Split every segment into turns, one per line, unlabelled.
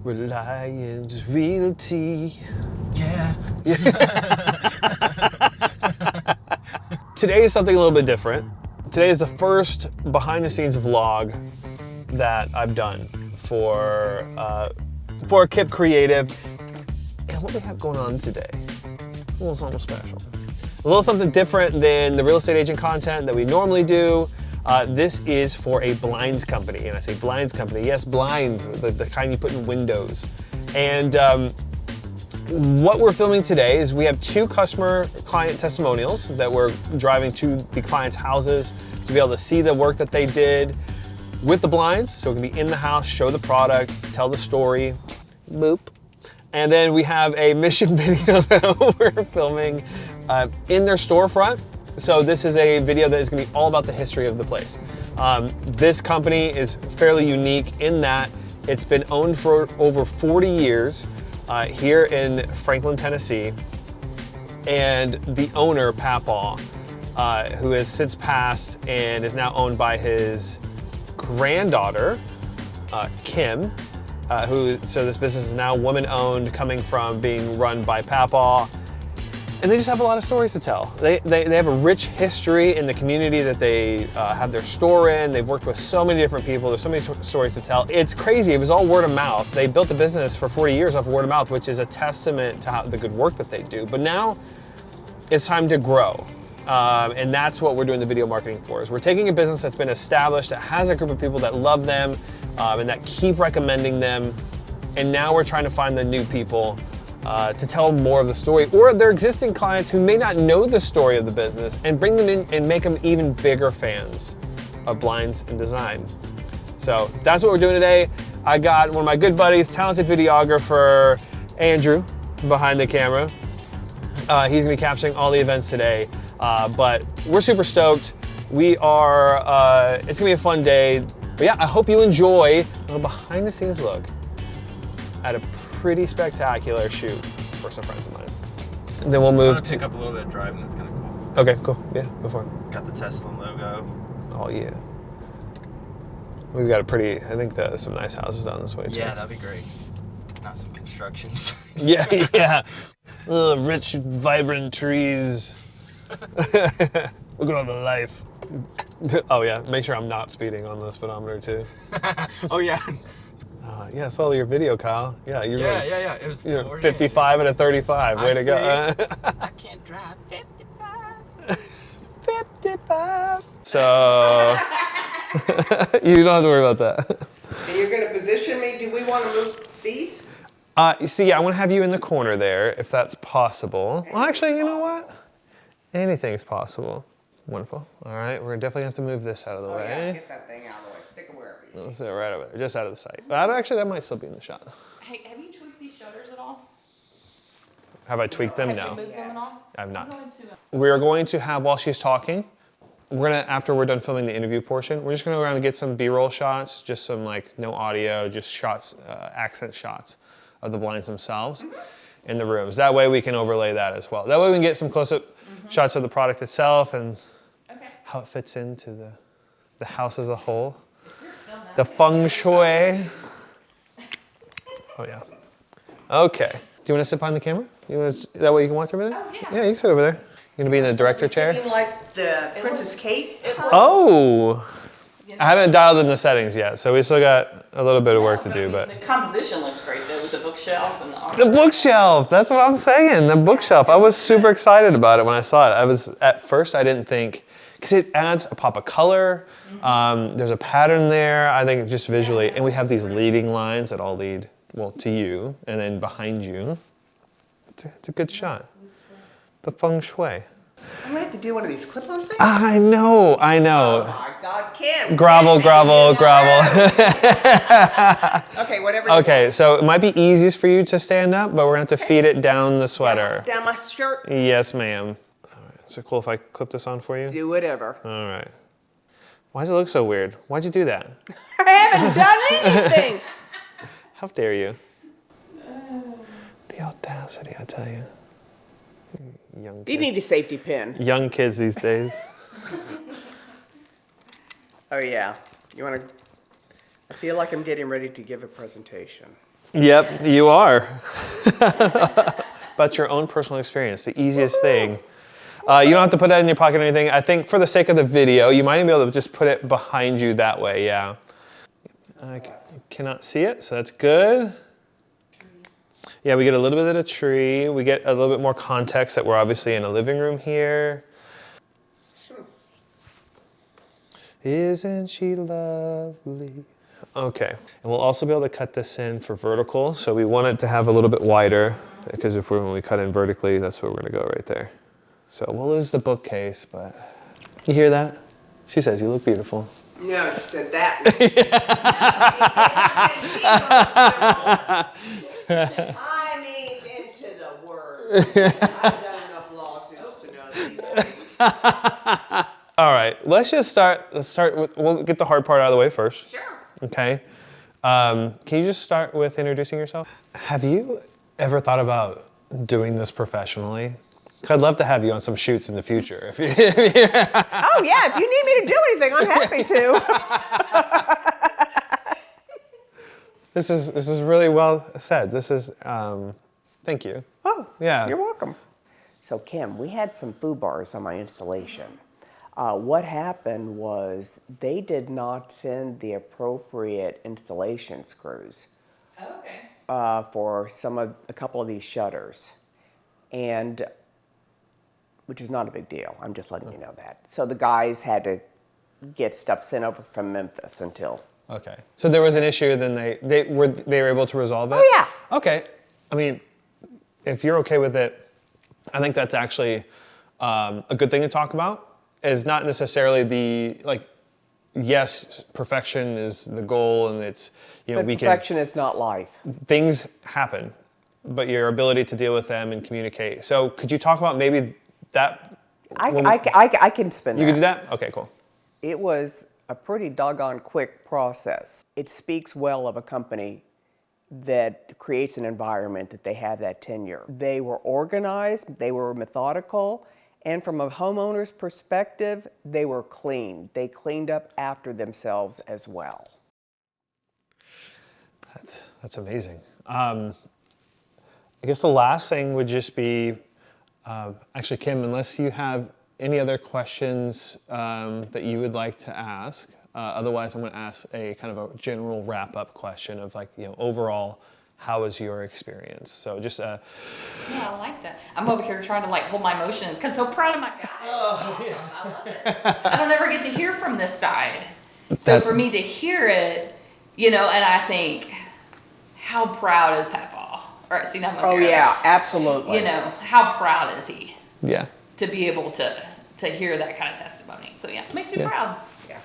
Reliance Realty.
Yeah.
Today is something a little bit different. Today is the first behind-the-scenes vlog that I've done for Kip Creative. And what we have going on today, a little something special. A little something different than the real estate agent content that we normally do. This is for a blinds company, and I say blinds company. Yes, blinds, the kind you put in windows. And what we're filming today is we have 2 client testimonials that we're driving to the clients' houses to be able to see the work that they did with the blinds, so it can be in the house, show the product, tell the story, boop. And then we have a mission video that we're filming in their storefront. So this is a video that is going to be all about the history of the place. This company is fairly unique in that it's been owned for over 40 years here in Franklin, Tennessee. And the owner, Papaw, who has since passed and is now owned by his granddaughter, Kim, so this business is now woman-owned, coming from being run by Papaw. And they just have a lot of stories to tell. They have a rich history in the community that they have their store in. They've worked with so many different people. There's so many stories to tell. It's crazy. It was all word of mouth. They built a business for 40 years off of word of mouth, which is a testament to the good work that they do. But now it's time to grow. And that's what we're doing the video marketing for. Is we're taking a business that's been established, that has a group of people that love them and that keep recommending them. And now we're trying to find the new people to tell more of the story, or their existing clients who may not know the story of the business, and bring them in and make them even bigger fans of blinds and design. So that's what we're doing today. I got one of my good buddies, talented videographer, Andrew, behind the camera. He's gonna be capturing all the events today, but we're super stoked. We are, it's gonna be a fun day. But yeah, I hope you enjoy a little behind the scenes look at a pretty spectacular shoot for some friends of mine. And then we'll move to
pick up a little bit of driving. That's kind of cool.
Okay, cool. Yeah, go for it.
Got the Tesla logo.
Oh yeah. We've got a pretty. I think some nice houses down this way too.
Yeah, that'd be great. Not some construction sites.
Yeah, yeah. Rich, vibrant trees. Look at all the life. Oh yeah. Make sure I'm not speeding on the speedometer too.
Oh yeah.
Yeah, I saw your video, Kyle. Yeah, you're
Yeah. It was
55 at a 35. Way to go.
I can't drive 55.
55. So you don't have to worry about that.
And you're going to position me. Do we want to move these?
See, I want to have you in the corner there, if that's possible. Well, actually, you know what? Anything's possible. Wonderful. All right, we're definitely going to have to move this out of the way.
Yeah, get that thing out of the way. Stick it wherever you
Let's sit right over there, just out of the sight. But actually, that might still be in the shot.
Hey, have you tweaked these shutters at all?
Have I tweaked them?
Have
No.
you moved them at all?
I have not.
I'm going to,
We're going to have, while she's talking, after we're done filming the interview portion, we're just gonna go around and get some B-roll shots, just some no audio, just shots, accent shots of the blinds themselves in the rooms. That way we can overlay that as well. That way we can get some close-up shots of the product itself and how it fits into the house as a whole. The feng shui. Oh yeah. Okay. Do you want to sit behind the camera? That way you can watch everything?
Oh, yeah.
Yeah, you can sit over there. You're gonna be in the director chair?
Seem like the Princess Kate.
Oh! I haven't dialed in the settings yet, so we still got a little bit of work to do, but.
The composition looks great though with the bookshelf and the art.
The bookshelf! That's what I'm saying, the bookshelf. I was super excited about it when I saw it. At first I didn't think, because it adds a pop of color, there's a pattern there, I think just visually, and we have these leading lines that all lead, well, to you, and then behind you. It's a good shot. The feng shui.
I'm gonna have to do one of these clip-on things.
I know.
Oh my God, Kim.
Gravel.
Okay, whatever.
Okay, so it might be easiest for you to stand up, but we're gonna have to feed it down the sweater.
Down my shirt.
Yes, ma'am. All right, is it cool if I clip this on for you?
Do whatever.
All right. Why does it look so weird? Why'd you do that?
I haven't done anything.
How dare you? The audacity, I tell you. Young kids.
You need a safety pin.
Young kids these days.
Oh yeah. You want to? I feel like I'm getting ready to give a presentation.
Yep, you are. About your own personal experience, the easiest thing. You don't have to put that in your pocket or anything. I think for the sake of the video, you might even be able to just put it behind you that way, yeah. I cannot see it, so that's good. Yeah, we get a little bit of the tree. We get a little bit more context that we're obviously in a living room here. Isn't she lovely? Okay, and we'll also be able to cut this in for vertical. So we want it to have a little bit wider because when we cut in vertically, that's where we're gonna go right there. So we'll lose the bookcase, but you hear that? She says you look beautiful.
No, she said that. I mean, into the word. I've done enough lawsuits to know these things.
All right, let's just start. Let's start with, we'll get the hard part out of the way first.
Sure.
Okay. Can you just start with introducing yourself? Have you ever thought about doing this professionally? 'Cause I'd love to have you on some shoots in the future.
Oh yeah, if you need me to do anything, I'm happy to.
This is really well said. This is thank you.
Oh,
Yeah.
you're welcome. So Kim, we had some foo bars on my installation. What happened was they did not send the appropriate installation screws
Okay.
for a couple of these shutters, and which is not a big deal. I'm just letting you know that. So the guys had to get stuff sent over from Memphis until.
Okay. So there was an issue, then they were able to resolve it?
Oh yeah.
Okay. I mean, if you're okay with it, I think that's actually a good thing to talk about. Is not necessarily yes, perfection is the goal, and it's,
But perfection is not life.
Things happen, but your ability to deal with them and communicate. So could you talk about maybe that?
I can spin that.
You can do that? Okay, cool.
It was a pretty doggone quick process. It speaks well of a company that creates an environment that they have that tenure. They were organized, they were methodical, and from a homeowner's perspective, they were clean. They cleaned up after themselves as well.
That's amazing. I guess the last thing would just be, actually, Kim, unless you have any other questions that you would like to ask, otherwise I'm going to ask a kind of a general wrap-up question of overall, how was your experience? So just
Yeah, I like that. I'm over here trying to hold my emotions. I'm so proud of my guys. Oh, yeah. I love it. I don't ever get to hear from this side. So for me to hear it, and I think, how proud is Papa? Or see, now I'm
Oh yeah, absolutely.
How proud is he?
Yeah.
To be able to hear that kind of testimony. So yeah, it makes me proud.
Yeah.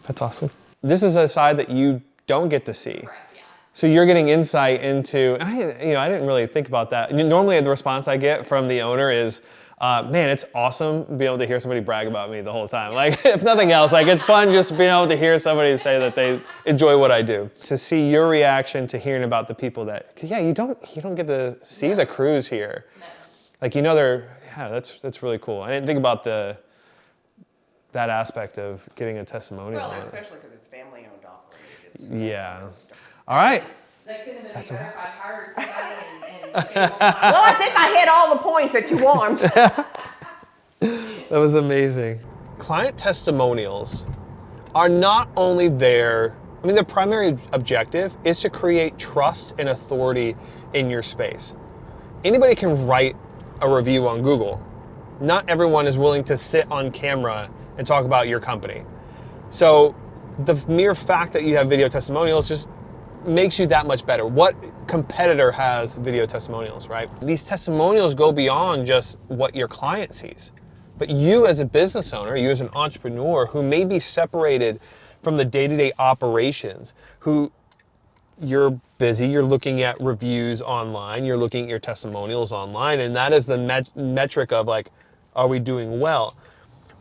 That's awesome. This is a side that you don't get to see.
Correct, yeah.
So you're getting insight into, I didn't really think about that. Normally the response I get from the owner is, man, it's awesome being able to hear somebody brag about me the whole time. If nothing else, it's fun just being able to hear somebody say that they enjoy what I do. To see your reaction to hearing about the people that, cause yeah, you don't get to see the crews here.
No.
That's really cool. I didn't think about that aspect of getting a testimonial.
Well,
on it.
especially because it's family-owned operated.
Yeah. All right.
That couldn't have been better if I hired somebody and
Well, I think I hit all the points that you want.
That was amazing. Client testimonials are not only there, their primary objective is to create trust and authority in your space. Anybody can write a review on Google. Not everyone is willing to sit on camera and talk about your company. So the mere fact that you have video testimonials just makes you that much better. What competitor has video testimonials, right? These testimonials go beyond just what your client sees. But you as a business owner, you as an entrepreneur who may be separated from the day-to-day operations, who you're busy, you're looking at reviews online, you're looking at your testimonials online, and that is the metric of are we doing well?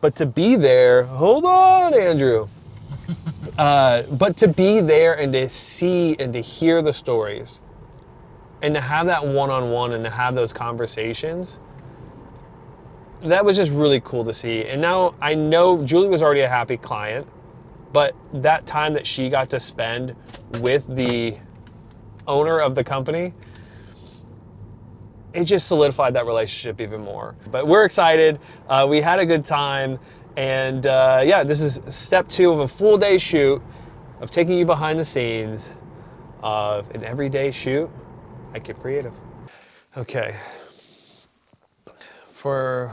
But to be there, hold on, Andrew. But to be there and to see and to hear the stories and to have that one-on-one and to have those conversations, that was just really cool to see. And now I know Julie was already a happy client, but that time that she got to spend with the owner of the company, it just solidified that relationship even more. But we're excited. We had a good time. And yeah, this is step 2 of a full day shoot of taking you behind the scenes of an everyday shoot at Kip Creative. Okay. I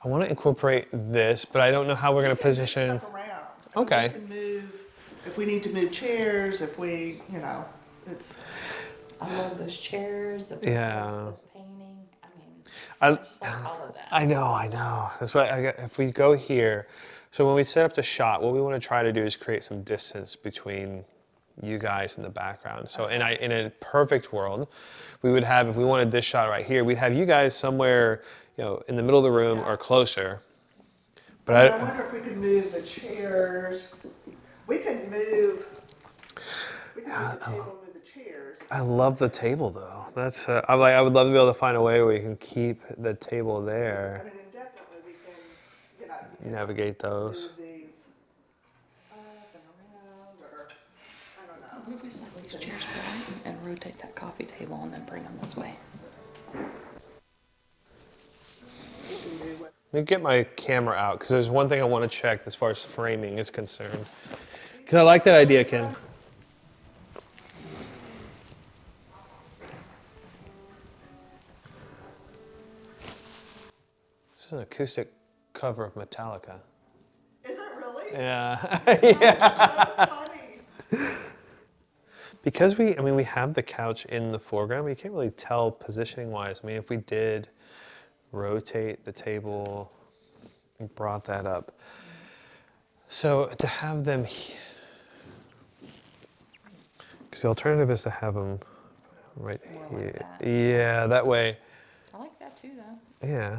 want to incorporate this, but I don't know how we're going to position.
Stuff around.
Okay.
We can move, if we need to move chairs, if we, you know, it's.
I love those chairs, the
Yeah.
the painting. I mean,
I
just like all of that.
I know. That's why if we go here, so when we set up the shot, what we want to try to do is create some distance between you guys in the background. So in a perfect world, we would have, if we wanted this shot right here, we'd have you guys somewhere, you know, in the middle of the room or closer. But
I wonder if we could move the chairs. We could move the table, move the chairs.
I love the table though. That's I would love to be able to find a way where we can keep the table
I
there.
mean, indefinitely we can, you know, you can
Navigate those.
move these up and around, or, I don't know.
What if we slide these chairs back and rotate that coffee table and then bring them this way?
We can do what.
Let me get my camera out because there's one thing I want to check as far as framing is concerned. Because I like that idea, Ken. This is an acoustic cover of Metallica.
Is it really?
Yeah.
That's so funny.
Because we have the couch in the foreground, we can't really tell positioning wise. I mean, if we did rotate the table and brought that up. So to have them, because the alternative is to have them right
More like
here.
that.
Yeah, that way,
I like that too, though.
yeah.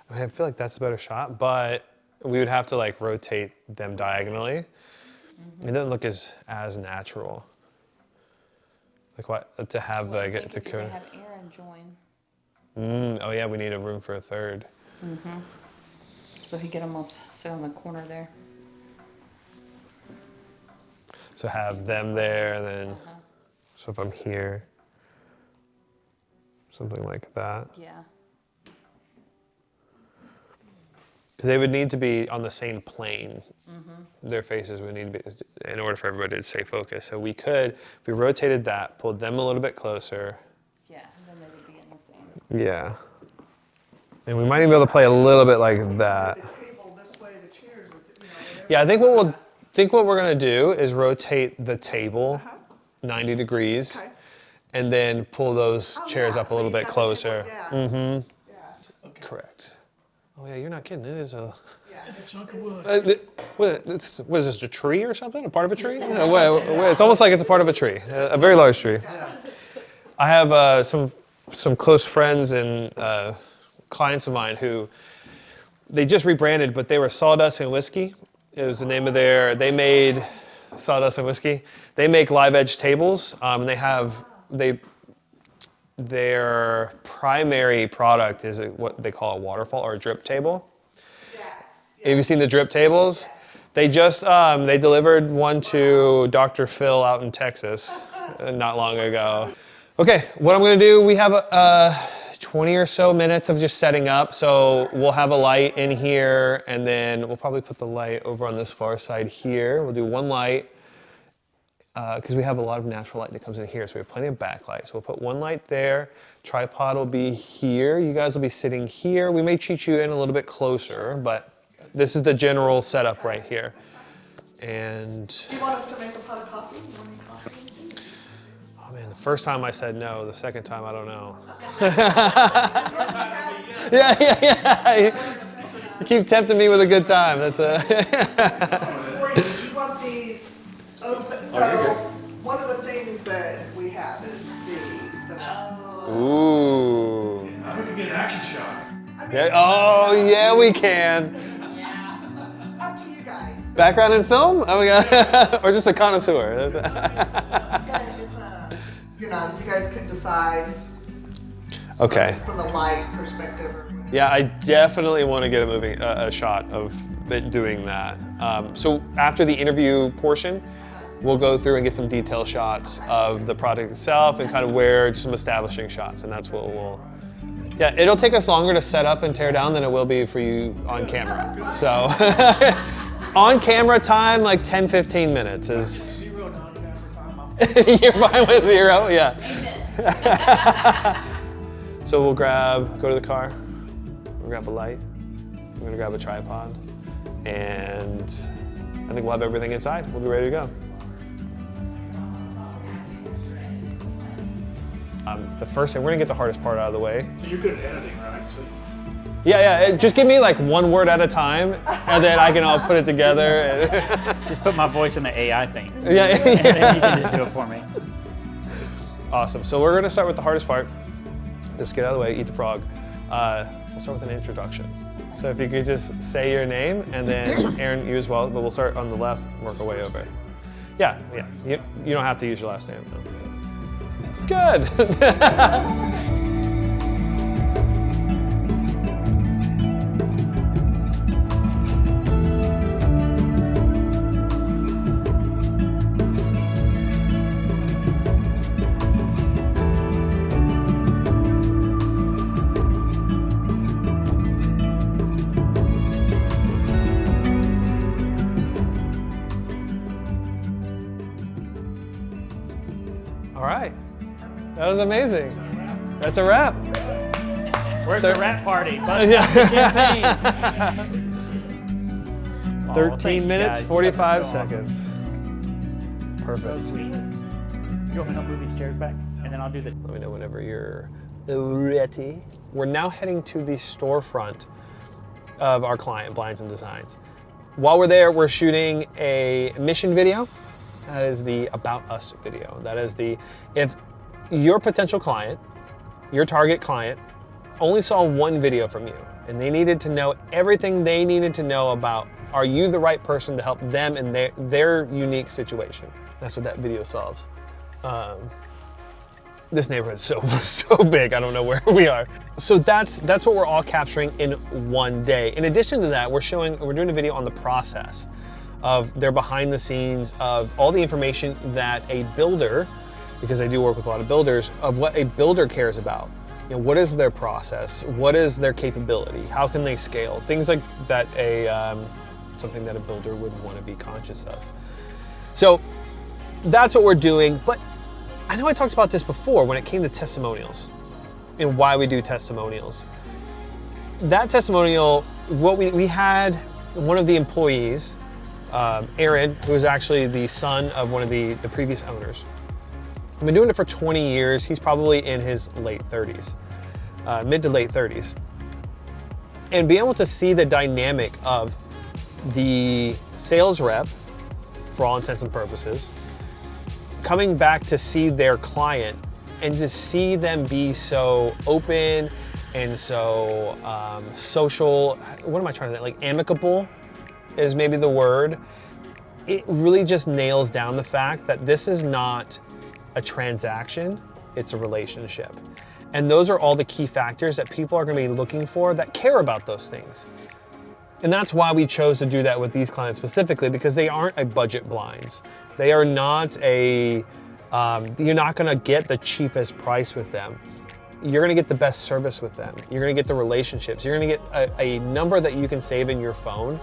I mean, I feel like that's a better shot, but we would have to like rotate them diagonally. It doesn't look as natural. Like what, to have
Well, I
like,
think
to
if you're
code.
gonna have Aaron join,
Oh yeah, we need a room for a third.
so he could almost sit on the corner there.
So have them there, then, so if I'm here, something like that.
Yeah.
Because they would need to be on the same plane. Their faces would need to be, in order for everybody to stay focused. So we could, if we rotated that, pulled them a little bit closer.
Yeah, and then they would be in the same.
Yeah. And we might even be able to play a little bit like that.
The table this way, the chairs, is, you know.
Yeah, I think what we're gonna do is rotate the table 90 degrees,
Okay.
and then pull those
Oh,
chairs
yeah,
up a
so
little
you
bit
got the table,
closer.
yeah. Yeah.
Correct. Oh yeah, you're not kidding. It is a.
Yeah.
It's a chunk of wood.
What is this, a tree or something? A part of a tree? It's almost like it's a part of a tree, a very large tree. I have some close friends and clients of mine who they just rebranded, but they were Sawdust and Whiskey. It was the name of they made Sawdust and Whiskey. They make live edge tables. Their primary product is what they call a waterfall or a drip table.
Yes.
Have you seen the drip tables? They just they delivered one to Dr. Phil out in Texas not long ago. Okay, what I'm gonna do, we have 20 or so minutes of just setting up. So we'll have a light in here, and then we'll probably put the light over on this far side here. We'll do one light because we have a lot of natural light that comes in here, so we have plenty of backlight. So we'll put one light there. Tripod will be here. You guys will be sitting here. We may cheat you in a little bit closer, but this is the general setup right here. And
Do you want us to make a pot of coffee? You want any coffee?
oh man, the first time I said no. The second time I don't know. Yeah. You keep tempting me with a good time. That's
For you, you want these open, so one of the things that we have is these.
Ooh.
Now we can get an action shot.
I mean,
Yeah. Oh yeah, we can.
up to you guys.
Background in film? Oh my god. Or just a connoisseur.
Yeah, it's you know, you guys can decide
Okay.
from the light perspective or whatever.
Yeah, I definitely want to get a shot of it doing that. So after the interview portion, we'll go through and get some detail shots of the product itself and kind of where some establishing shots, and that's what we'll. Yeah, it'll take us longer to set up and tear down than it will be for you on camera. So on camera time, like 10, 15 minutes is.
0 non-camera time.
You're fine with 0, yeah.
Amen.
So we'll go to the car, we'll grab a light, we're gonna grab a tripod, and I think we'll have everything inside. We'll be ready to go. The first thing, we're gonna get the hardest part out of the way.
So you're good at editing, right? So
Yeah, just give me like one word at a time, and then I can all put it together. And
Just put my voice in the AI thing.
yeah.
And then you can just do it for me.
Awesome. So we're gonna start with the hardest part. Just get out of the way, eat the frog. We'll start with an introduction. So if you could just say your name, and then Aaron, you as well, but we'll start on the left and work our way over. Yeah. You don't have to use your last name. No. Good. All right. That was amazing. That's a wrap.
Where's the rap party? Bust out the champagne. Aw,
13
thank you
minutes,
guys.
45
That's so awesome.
seconds.
So
Perfect.
sweet. You want me to help move these chairs back? And then I'll do the.
Let me know whenever you're ready. We're now heading to the storefront of our client, Blinds and Designs. While we're there, we're shooting a mission video. That is the About Us video. That is if your potential client, your target client, only saw one video from you and they needed to know everything they needed to know about, are you the right person to help them in their unique situation? That's what that video solves. This neighborhood's so big, I don't know where we are. So that's what we're all capturing in one day. In addition to that, we're doing a video on the process of their behind the scenes of all the information that a builder, because I do work with a lot of builders, of what a builder cares about. You know, what is their process? What is their capability? How can they scale? Things like that, something that a builder would want to be conscious of. So that's what we're doing. But I know I talked about this before when it came to testimonials and why we do testimonials. That testimonial, what we had one of the employees, Aaron, who is actually the son of one of the previous owners. I've been doing it for 20 years. He's probably in his late 30s, mid to late 30s. And being able to see the dynamic of the sales rep, for all intents and purposes, coming back to see their client and to see them be so open and so social, what am I trying to say, like amicable is maybe the word. It really just nails down the fact that this is not a transaction, it's a relationship. And those are all the key factors that people are gonna be looking for that care about those things. And that's why we chose to do that with these clients specifically, because they aren't a budget blinds. They are not you're not gonna get the cheapest price with them. You're gonna get the best service with them. You're gonna get the relationships. You're gonna get a number that you can save in your phone,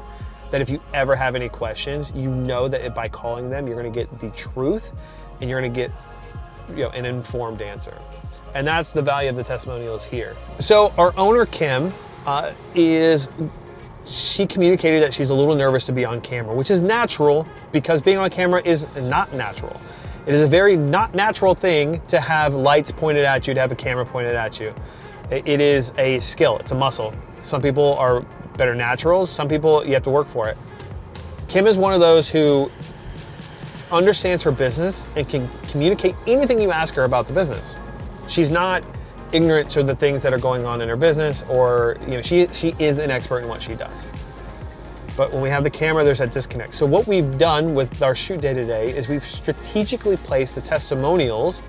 that if you ever have any questions, you know that by calling them, you're gonna get the truth and you're gonna get an informed answer. And that's the value of the testimonials here. So our owner, Kim, she communicated that she's a little nervous to be on camera, which is natural because being on camera is not natural. It is a very not natural thing to have lights pointed at you, to have a camera pointed at you. It is a skill, it's a muscle. Some people are better naturals, some people you have to work for it. Kim is one of those who understands her business and can communicate anything you ask her about the business. She's not ignorant to the things that are going on in her business, or she is an expert in what she does. But when we have the camera, there's that disconnect. So what we've done with our shoot day today is we've strategically placed the testimonials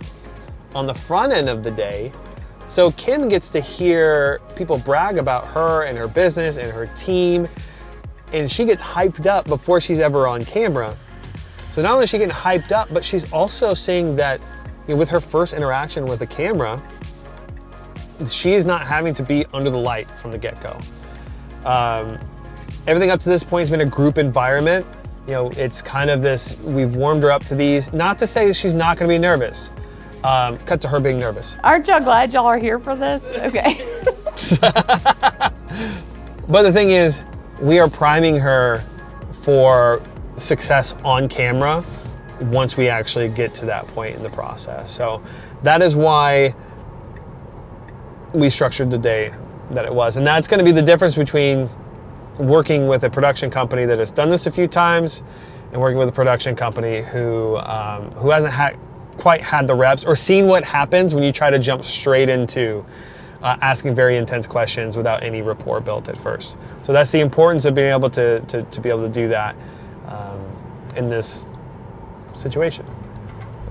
on the front end of the day, so Kim gets to hear people brag about her and her business and her team, and she gets hyped up before she's ever on camera. So not only is she getting hyped up, but she's also seeing that, you know, with her first interaction with the camera, she is not having to be under the light from the get-go. Everything up to this point has been a group environment. You know, it's kind of this, we've warmed her up to these, not to say that she's not gonna be nervous. Cut to her being nervous.
Aren't y'all glad y'all are here for this? Okay.
But the thing is, we are priming her for success on camera once we actually get to that point in the process. So that is why we structured the day that it was. And that's gonna be the difference between working with a production company that has done this a few times and working with a production company who hasn't quite had the reps or seen what happens when you try to jump straight into asking very intense questions without any rapport built at first. So that's the importance of being able to be able to do that in this situation,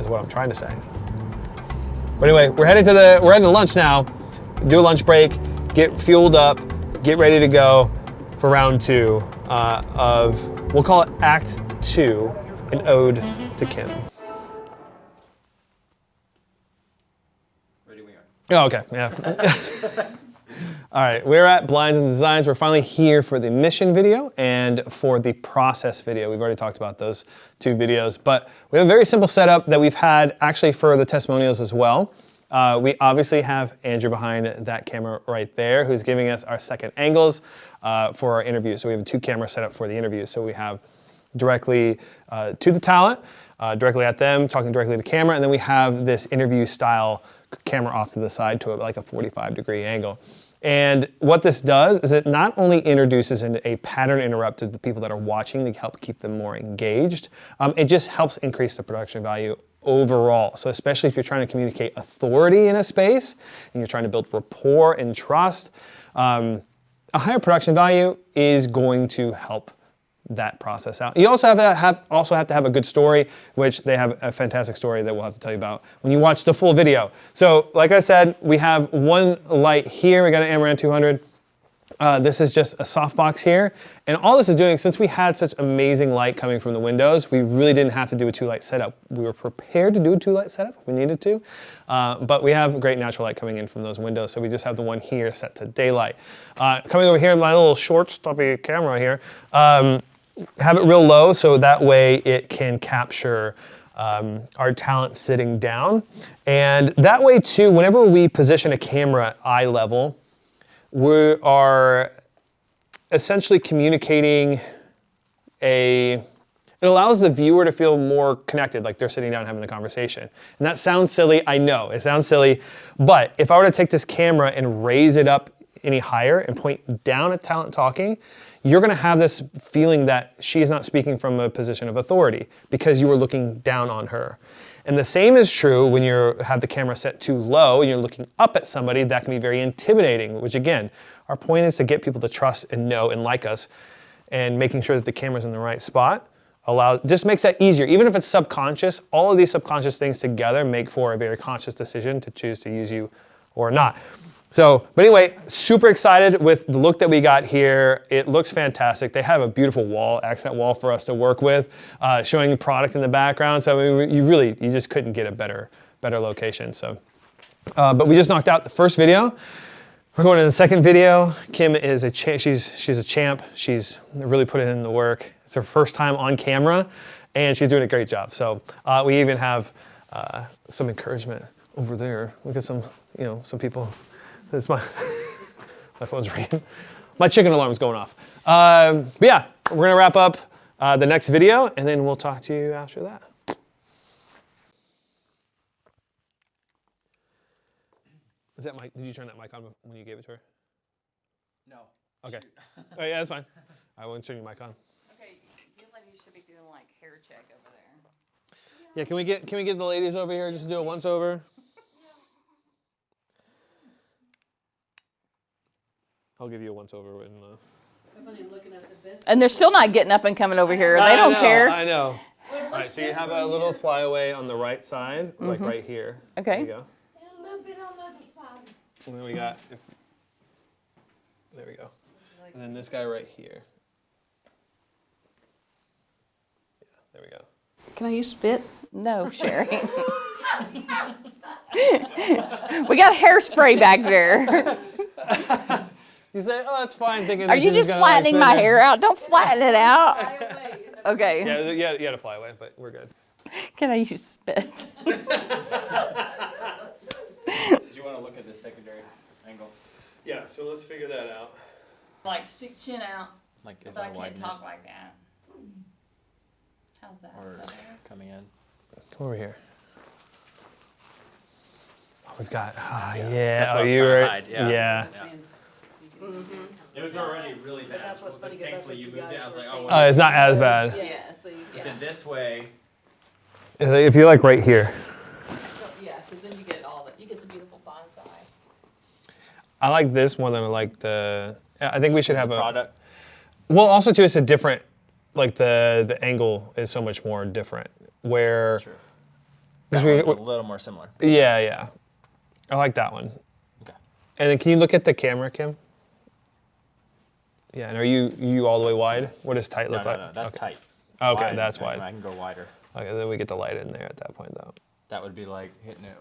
is what I'm trying to say. But anyway, we're heading to lunch now. Do a lunch break, get fueled up, get ready to go for round 2 of, we'll call it Act 2, an ode to Kim.
Ready we are.
Oh, okay, yeah. All right, we're at Blinds and Designs. We're finally here for the mission video and for the process video. We've already talked about those 2 videos, but we have a very simple setup that we've had actually for the testimonials as well. We obviously have Andrew behind that camera right there, who's giving us our second angles for our interview. So we have a 2 camera setup for the interview. So we have directly to the talent, directly at them, talking directly to camera, and then we have this interview style camera off to the side to like a 45-degree angle. And what this does is it not only introduces a pattern interrupt to the people that are watching to help keep them more engaged, it just helps increase the production value overall. So especially if you're trying to communicate authority in a space and you're trying to build rapport and trust, a higher production value is going to help that process out. You also have to have a good story, which they have a fantastic story that we'll have to tell you about when you watch the full video. So like I said, we have one light here. We got an Amaran 200. This is just a softbox here. And all this is doing, since we had such amazing light coming from the windows, we really didn't have to do a 2-light setup. We were prepared to do a 2-light setup if we needed to, but we have great natural light coming in from those windows, so we just have the one here set to daylight. Coming over here, my little short, stumpy camera here, have it real low so that way it can capture our talent sitting down. And that way too, whenever we position a camera at eye level, we are essentially communicating it allows the viewer to feel more connected, like they're sitting down having the conversation. And that sounds silly, I know, it sounds silly, but if I were to take this camera and raise it up any higher and point down at talent talking, you're gonna have this feeling that she is not speaking from a position of authority because you were looking down on her. And the same is true when you have the camera set too low and you're looking up at somebody. That can be very intimidating, which again, our point is to get people to trust and know and like us, and making sure that the camera's in the right spot just makes that easier. Even if it's subconscious, all of these subconscious things together make for a very conscious decision to choose to use you or not. So, but anyway, super excited with the look that we got here. It looks fantastic. They have a beautiful wall, accent wall for us to work with, showing product in the background. So I mean, you just couldn't get a better location. So, but we just knocked out the first video. We're going to the second video. Kim is she's a champ. She's really put in the work. It's her first time on camera, and she's doing a great job. So we even have some encouragement over there. Look at some people. It's my phone's ringing. My chicken alarm's going off. But yeah, we're gonna wrap up the next video, and then we'll talk to you after that. Is that mic? Did you turn that mic on when you gave it to her?
No.
Okay. Oh yeah, that's fine. I won't turn your mic on.
Okay, you ladies should be doing like hair check over there.
Yeah, can we get the ladies over here just to do a once over? I'll give you a once over.
And they're still not getting up and coming over here. They don't care.
I know. All right, so you have a little flyaway on the right side, like right here.
Okay.
There you go.
And a little bit on the other side.
And then we got, there we go. And then this guy right here. Yeah, there we go.
Can I use spit?
No, Sherry. We got hairspray back there.
You say, oh, that's fine. Thinking
Are
that
you
she's
just
gonna, like,
flattening
fit
my
in.
hair out? Don't flatten it out. Okay.
Yeah, you had to fly away, but we're good.
Can I use spit?
Do you want to look at the secondary angle?
Yeah, so let's figure that out.
Like stick chin out,
Like if
but I
I
can't
widen it
talk like that. How's that?
or
Is that better?
coming in.
Come over here. Oh, we've got, yeah.
That's what I was
you
trying to
were,
hide, yeah.
yeah.
It was already really bad.
that's what's funny, 'cause that's
Thankfully,
what
you
you
moved it.
guys
I was
were
like,
saying.
oh,
It's not as bad.
Yeah, see, yeah.
then this way.
If you're like right here.
Yeah, because then you get you get the beautiful bonsai.
I like this more than I like I think we should have a
Product.
Well, also too, it's a different, like the angle is so much more different. Where,
True.
because
That one's a little more similar.
yeah, I like that one.
Okay.
And then can you look at the camera, Kim? Yeah, and are you all the way wide? What does tight look like?
No, that's
okay.
tight.
Okay,
Wide,
that's wide.
I can go wider.
Okay, then we get the light in there at that point, though.
That would be like hitting it.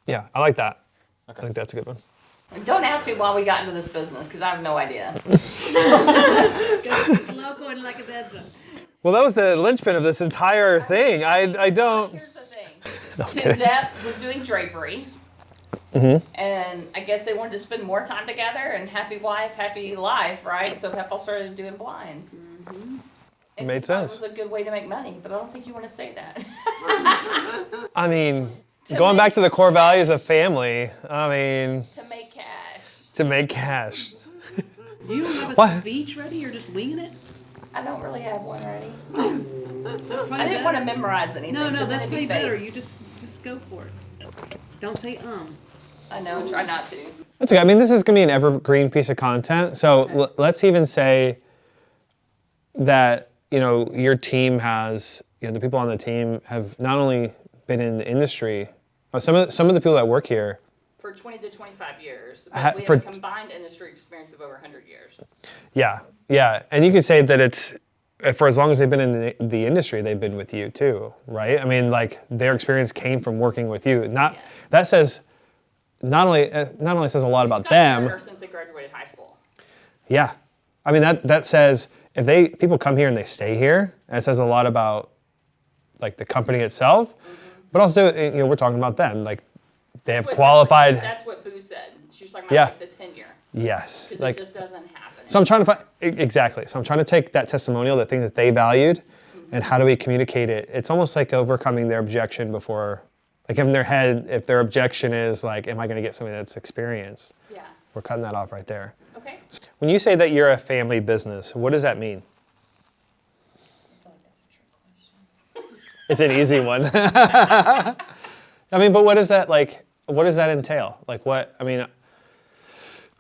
Yeah, I like that.
Okay.
I think that's a good one.
Don't ask me why we got into this business, because I have no idea.
Loco and like a bed zone.
Well, that was the linchpin of this entire thing. I don't.
Here's the thing.
No, I'm kidding.
Suzette was doing drapery. And I guess they wanted to spend more time together and happy wife, happy life, right? So Peppa started doing blinds. And
Made
he thought
sense.
It was a good way to make money, but I don't think you want to say that.
I mean, going back to the core values of family, I mean,
To make cash.
to make cash.
You don't have a
What?
speech ready? You're just winging it?
I don't really have one ready.
Probably
I didn't want to
better.
memorize anything.
No,
'cause
that's
then
way
it'd be
better.
fake.
You just go for it. Don't say
I know, try not to.
That's okay. I mean, this is going to be an evergreen piece of content. So let's even say that, your team has, the people on the team have not only been in the industry, some of the people that work here.
For 20 to 25 years.
Ha-
But we
for-
have a combined industry experience of over 100 years.
Yeah. And you could say that it's, for as long as they've been in the industry, they've been with you too, right? I mean, like their experience came from working with you. That says, not only says a lot about them.
Since they graduated high school.
Yeah, I mean that says if people come here and they stay here, it says a lot about like the company itself, but also we're talking about them, like they have qualified.
That's what Boo said. She's talking about like the tenure.
Yes,
Because
like
it just doesn't happen.
so I'm trying to find exactly. So I'm trying to take that testimonial, the thing that they valued, and how do we communicate it? It's almost like overcoming their objection before, like in their head, if their objection is like, am I going to get somebody that's experienced?
Yeah.
We're cutting that off right there.
Okay.
When you say that you're a family business, what does that mean? It's an easy one. I mean, but what does that like? What does that entail? Like what? I mean, when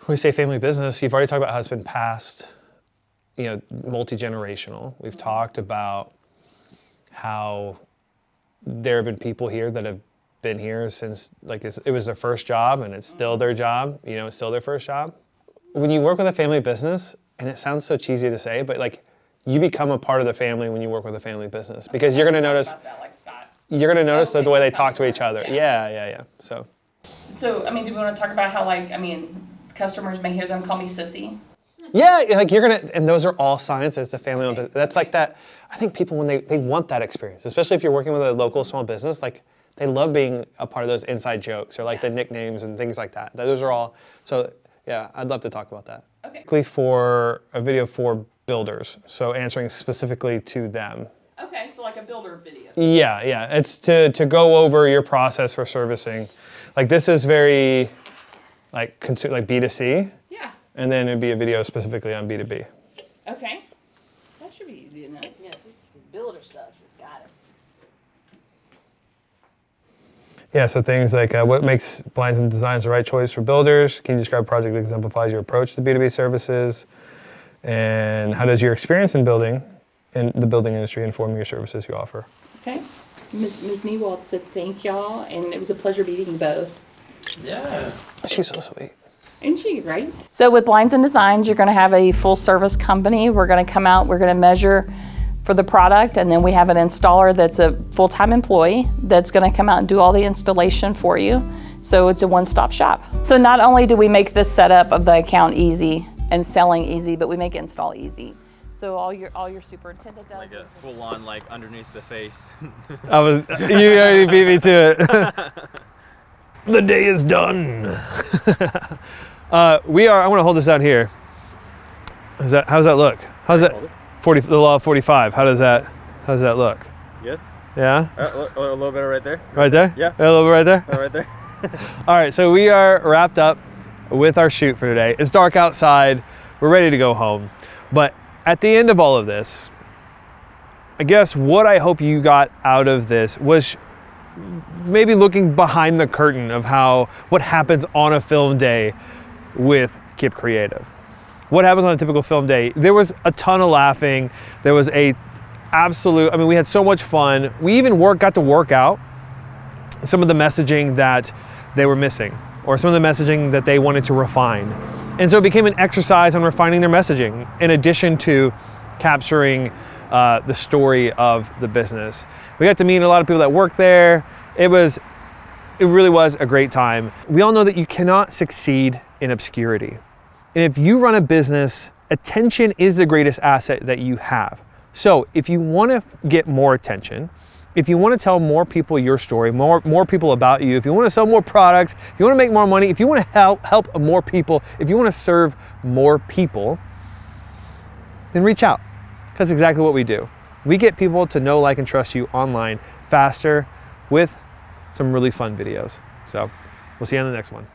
we say family business, you've already talked about how it's been passed, multi-generational. We've talked about how there have been people here that have been here since like it was their first job, and it's still their job. It's still their first job. When you work with a family business, and it sounds so cheesy to say, but like you become a part of the family when you work with a family business because you're going to notice.
About that, like Scott.
You're going to notice the way they talk to
customer,
each other.
yeah.
Yeah.
So, I mean, do we want to talk about how, customers may hear them call me sissy?
Yeah, like you're going to, and those are all signs that it's a family-owned business. That's like that, I think people, when they want that experience, especially if you're working with a local small business, like they love being a part of those inside jokes or like the nicknames and things like that. Those are all, so yeah, I'd love to talk about that.
Okay.
For a video for builders, so answering specifically to them.
Okay, so like a builder video.
Yeah, it's to go over your process for servicing. Like this is very like B2C.
Yeah.
And then it'd be a video specifically on B2B.
Okay. That should be easy enough.
Yeah, she's builder stuff. She's got it.
Yeah, so things like what makes blinds and designs the right choice for builders? Can you describe a project that exemplifies your approach to B2B services? And how does your experience in the building industry inform your services you offer?
Okay. Ms. Newald said thank y'all, and it was a pleasure meeting you both.
Yeah.
She's so sweet.
Isn't she great? So with Blinds and Designs, you're going to have a full service company. We're going to come out, we're going to measure for the product, and then we have an installer that's a full-time employee that's gonna come out and do all the installation for you. So it's a one-stop shop. So not only do we make the setup of the account easy and selling easy, but we make it install easy. So all your superintendent does.
Like a full on, like underneath the face.
You already beat me to it. The day is done. I want to hold this out here. How's that look? How's that? 40, the law of 45. How does that look?
Good.
Yeah?
A little bit right there.
Right there?
Yeah.
A little bit right there?
Right there.
All right, so we are wrapped up with our shoot for today. It's dark outside. We're ready to go home. But at the end of all of this, I guess what I hope you got out of this was maybe looking behind the curtain of what happens on a film day with Kip Creative. What happens on a typical film day? There was a ton of laughing. There was we had so much fun. We even got to work out some of the messaging that they were missing, or some of the messaging that they wanted to refine. And so it became an exercise on refining their messaging, in addition to capturing the story of the business. We got to meet a lot of people that work there. It really was a great time. We all know that you cannot succeed in obscurity. And if you run a business, attention is the greatest asset that you have. So if you want to get more attention, if you want to tell more people your story, more people about you, if you want to sell more products, if you want to make more money, if you want to help more people, if you want to serve more people, then reach out. That's exactly what we do. We get people to know, like, and trust you online faster with some really fun videos. So we'll see you on the next one.